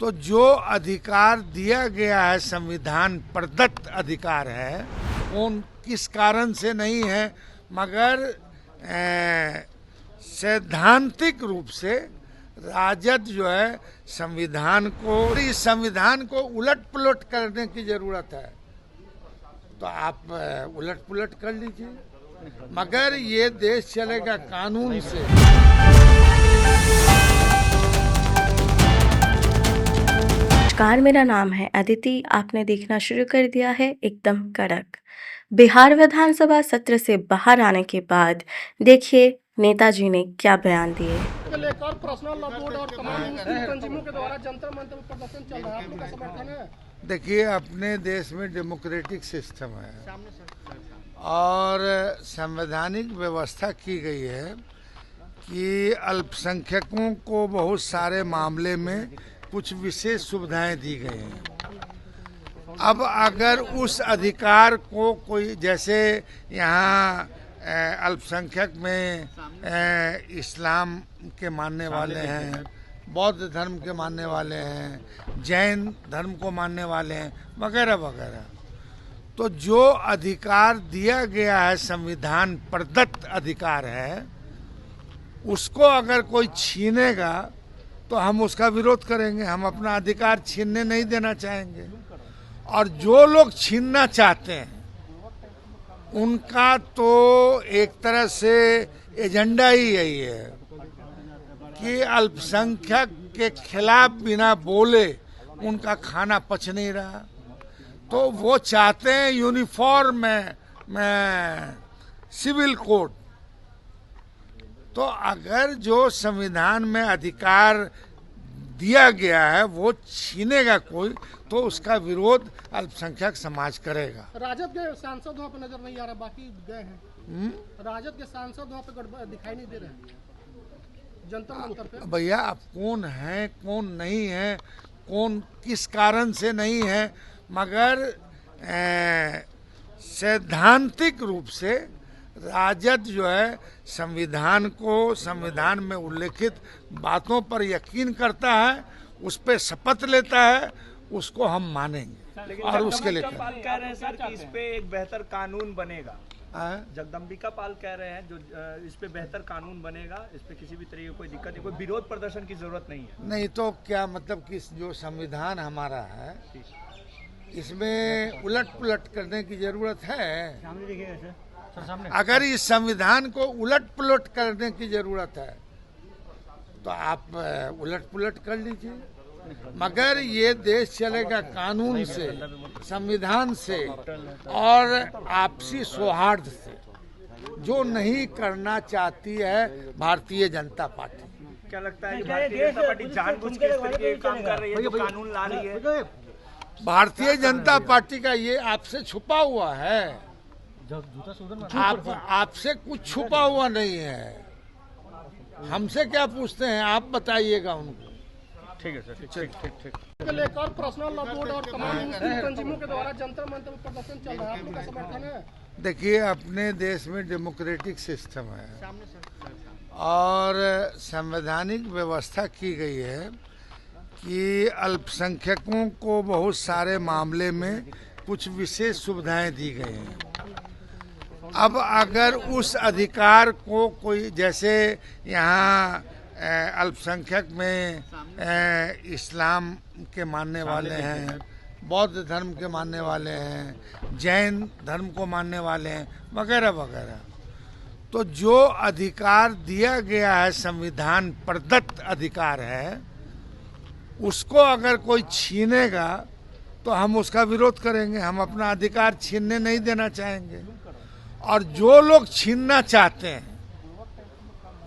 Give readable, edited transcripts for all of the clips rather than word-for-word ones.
तो जो अधिकार दिया गया है, संविधान प्रदत्त अधिकार है, कौन किस कारण से नहीं है, मगर सैद्धांतिक रूप से राजद जो है संविधान को, इस संविधान को उलट पुलट करने की जरूरत है। तो आप उलट पुलट कर लीजिए, मगर ये देश चलेगा कानून से। नमस्कार, मेरा नाम है अदिति। आपने देखना शुरू कर दिया है एकदम कड़क। बिहार विधानसभा सत्र से बाहर आने के बाद देखिए नेताजी ने क्या बयान दिए। लेकर पर्सनल लॉ बोर्ड और तमाम मुस्लिम तंजीमों के द्वारा जंतर मंतर में प्रदर्शन चल रहा है, आपका समर्थन है? देखिए, अपने देश में डेमोक्रेटिक सिस्टम है और संवैधानिक व्यवस्था की गई है कि अल्पसंख्यकों को बहुत सारे मामले में कुछ विशेष सुविधाएं दी गई हैं। अब अगर उस अधिकार को कोई, जैसे यहाँ अल्पसंख्यक में इस्लाम के मानने वाले हैं, बौद्ध धर्म के मानने वाले हैं, जैन धर्म को मानने वाले हैं, वगैरह वगैरह, तो जो अधिकार दिया गया है, संविधान प्रदत्त अधिकार है, उसको अगर कोई छीनेगा तो हम उसका विरोध करेंगे। हम अपना अधिकार छीनने नहीं देना चाहेंगे। और जो लोग छीनना चाहते हैं उनका तो एक तरह से एजेंडा ही यही है कि अल्पसंख्यक के खिलाफ बिना बोले उनका खाना पच नहीं रहा। तो वो चाहते हैं यूनिफॉर्म में सिविल कोड। तो अगर जो संविधान में अधिकार दिया गया है वो छीनेगा कोई, तो उसका विरोध अल्पसंख्यक समाज करेगा। राजद के सांसद वहाँ पे नजर नहीं आ रहा, बाकी गए हैं। राजद के सांसद वहाँ पे दिखाई नहीं दे रहे हैं जंतर मंतर पे। भैया, अब कौन है कौन नहीं है, कौन किस कारण से नहीं है, मगर सैद्धांतिक रूप से राजद जो है संविधान को, संविधान में उल्लेखित बातों पर यकीन करता है, उस पर शपथ लेता है, उसको हम मानेंगे और उसके लिए पाल कह रहे हैं सर कि इस पे एक बेहतर कानून बनेगा। जगदम्बिका पाल कह रहे हैं जो इस पे बेहतर कानून बनेगा, इस पे किसी भी तरीके की कोई दिक्कत नहीं, कोई विरोध प्रदर्शन की जरूरत नहीं है। नहीं तो क्या मतलब कि जो संविधान हमारा है इसमें उलट पुलट करने की जरूरत है? अगर इस संविधान को उलट पुलट करने की जरूरत है तो आप उलट पुलट कर लीजिए, मगर ये देश चलेगा कानून से, संविधान से और आपसी सौहार्द से, जो नहीं करना चाहती है भारतीय जनता पार्टी। क्या लगता है कि भारतीय जनता पार्टी जानबूझ के इस तरीके का काम कर रही है, जो कानून ला रही है? भारतीय जनता पार्टी का ये आपसे छुपा हुआ है। आपसे कुछ छुपा हुआ नहीं है। हमसे क्या पूछते हैं, आप बताइएगा उनको। ठीक है सर, ठीक। लेकर पर्सनल लॉ बोर्ड और तमाम मुस्लिम तंजीमों के द्वारा जंतर मंतर में प्रदर्शन चल रहा है, आपका समर्थन है? देखिए, अपने देश में डेमोक्रेटिक सिस्टम है और संवैधानिक व्यवस्था की गई है कि अल्पसंख्यकों को बहुत सारे मामले में कुछ विशेष सुविधाएं दी गई हैं। अब अगर उस अधिकार को कोई, जैसे यहाँ अल्पसंख्यक में इस्लाम के मानने वाले हैं, बौद्ध धर्म के मानने वाले हैं, जैन धर्म को मानने वाले हैं, वगैरह वगैरह, तो जो अधिकार दिया गया है, संविधान प्रदत्त अधिकार है, उसको अगर कोई छीनेगा तो हम उसका विरोध करेंगे। हम अपना अधिकार छीनने नहीं देना चाहेंगे। और जो लोग छीनना चाहते हैं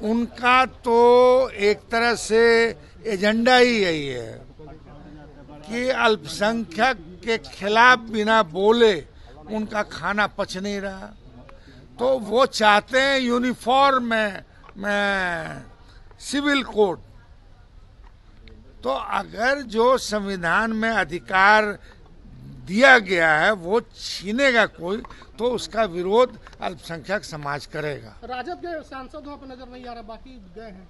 उनका तो एक तरह से एजेंडा ही यही है कि अल्पसंख्यक के खिलाफ बिना बोले उनका खाना पच नहीं रहा। तो वो चाहते हैं यूनिफॉर्म में सिविल कोड। तो अगर जो संविधान में अधिकार दिया गया है वो छीनेगा कोई, तो उसका विरोध अल्पसंख्यक समाज करेगा। राजद के सांसद वहाँ पे नजर नहीं आ रहा, बाकी गए हैं।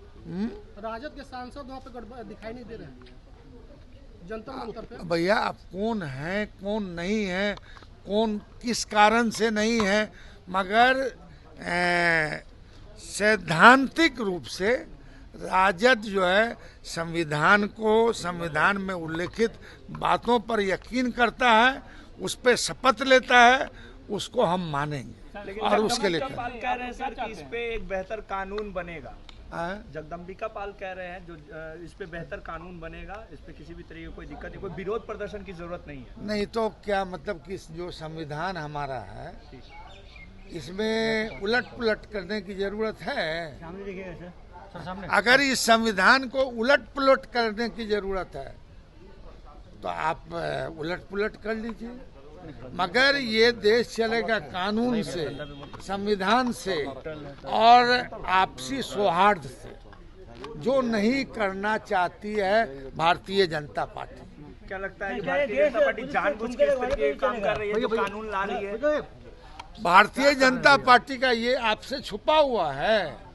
राजद के सांसद वहाँ पे दिखाई नहीं दे रहे हैं जंतर मंतर पे भैया आप कौन हैं कौन नहीं है, कौन किस कारण से नहीं है, मगर सैद्धांतिक रूप से राजद जो है संविधान को, संविधान में उल्लेखित बातों पर यकीन करता है, उस पर शपथ लेता है, उसको हम मानेंगे और उसके लिए जगदम्बिका पाल कह रहे हैं सर कि इस पे एक बेहतर कानून बनेगा। हाँ? जगदम्बिका पाल कह रहे हैं जो इस पे बेहतर कानून बनेगा, इस पे किसी भी तरीके की कोई दिक्कत नहीं, कोई विरोध प्रदर्शन की जरूरत नहीं है। नहीं तो क्या मतलब कि जो संविधान हमारा है इसमें उलट पुलट करने की जरूरत है? अगर इस संविधान को उलट पुलट करने की जरूरत है तो आप उलट पुलट कर लीजिए, मगर ये देश चलेगा कानून से, संविधान से और आपसी सौहार्द से, जो नहीं करना चाहती है भारतीय जनता पार्टी। क्या लगता है कि भारतीय जनता पार्टी जानबूझ के इस तरीके का काम कर रही है, जो कानून ला रही है? भारतीय जनता पार्टी का ये आपसे छुपा हुआ है,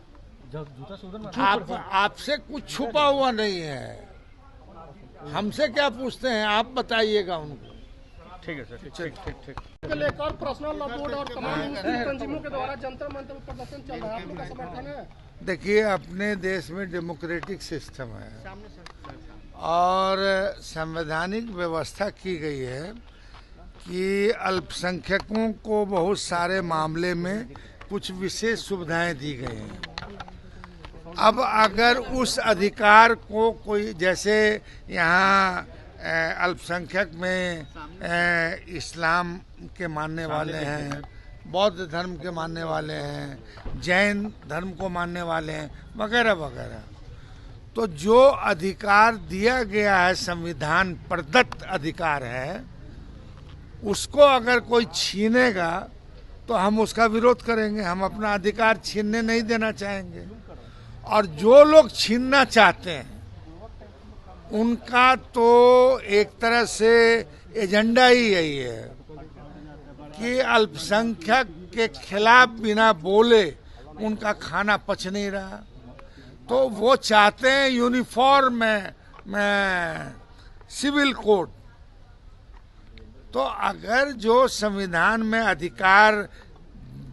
आपसे कुछ छुपा हुआ नहीं है। हमसे क्या पूछते हैं, आप बताइएगा उनको। ठीक है सर, ठीक। को लेकर पर्सनल लॉ बोर्ड और तमाम मुस्लिम तंजीमों के द्वारा जंतर मंतर में प्रदर्शन चल रहा है, आप लोग का समर्थन है? देखिए, अपने देश में डेमोक्रेटिक सिस्टम है और संवैधानिक व्यवस्था की गई है कि अल्पसंख्यकों को बहुत सारे मामले में कुछ विशेष सुविधाएं दी गई हैं। अब अगर उस अधिकार को कोई, जैसे यहाँ अल्पसंख्यक में इस्लाम के मानने वाले हैं, बौद्ध धर्म के मानने वाले हैं, जैन धर्म को मानने वाले हैं, वगैरह वगैरह, तो जो अधिकार दिया गया है, संविधान प्रदत्त अधिकार है, उसको अगर कोई छीनेगा तो हम उसका विरोध करेंगे। हम अपना अधिकार छीनने नहीं देना चाहेंगे। और जो लोग छीनना चाहते हैं उनका तो एक तरह से एजेंडा ही यही है कि अल्पसंख्यक के खिलाफ बिना बोले उनका खाना पच नहीं रहा, तो वो चाहते हैं यूनिफॉर्म में सिविल कोड। तो अगर जो संविधान में अधिकार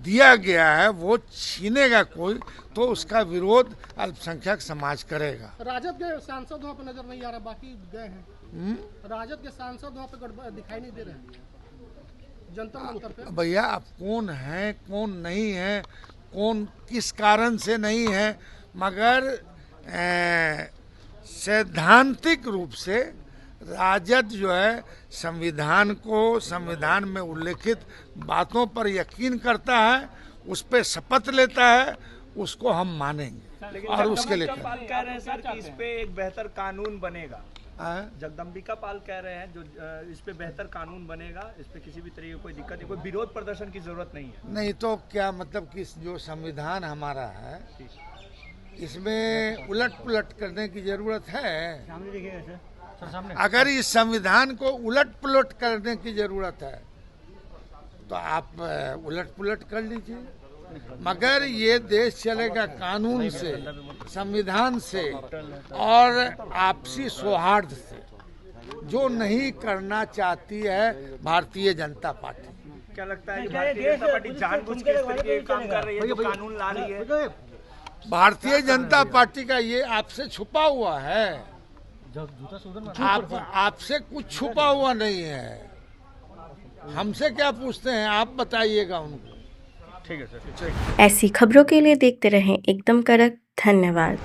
दिया गया है वो छीनेगा कोई, तो उसका विरोध अल्पसंख्यक समाज करेगा। राजद के सांसद वहाँ पे नजर नहीं आ रहा, बाकी गए हैं। राजद के सांसद वहाँ पे दिखाई नहीं दे रहे हैं जंतर मंतर पे। भैया आप कौन हैं कौन नहीं है, कौन किस कारण से नहीं है, मगर सैद्धांतिक रूप से राजद जो है संविधान को, संविधान में उल्लेखित बातों पर यकीन करता है, उस पर शपथ लेता है, उसको हम मानेंगे और उसके लिए जगदम्बिका पाल कह रहे हैं सर कि इस पे एक बेहतर कानून बनेगा। हाँ? जगदम्बिका पाल कह रहे हैं जो इस पे बेहतर कानून बनेगा, इस पे किसी भी तरीके की कोई दिक्कत नहीं, कोई विरोध प्रदर्शन की जरूरत नहीं है। नहीं तो क्या मतलब कि जो संविधान हमारा है इसमें उलट पुलट करने की जरूरत है? अगर इस संविधान को उलट पुलट करने की जरूरत है तो आप उलट पुलट कर लीजिए, मगर ये देश चलेगा कानून से, संविधान से और आपसी सौहार्द से, जो नहीं करना चाहती है भारतीय जनता पार्टी। क्या लगता है कि भारतीय जनता पार्टी जानबूझ के इस तरीके का काम कर रही है, जो कानून ला रही है? भारतीय जनता पार्टी का ये आपसे छुपा हुआ है, आपसे कुछ छुपा हुआ नहीं है। हमसे क्या पूछते हैं, आप बताइएगा उनको। ठीक है सर। ऐसी खबरों के लिए देखते रहें एकदम कड़क। धन्यवाद।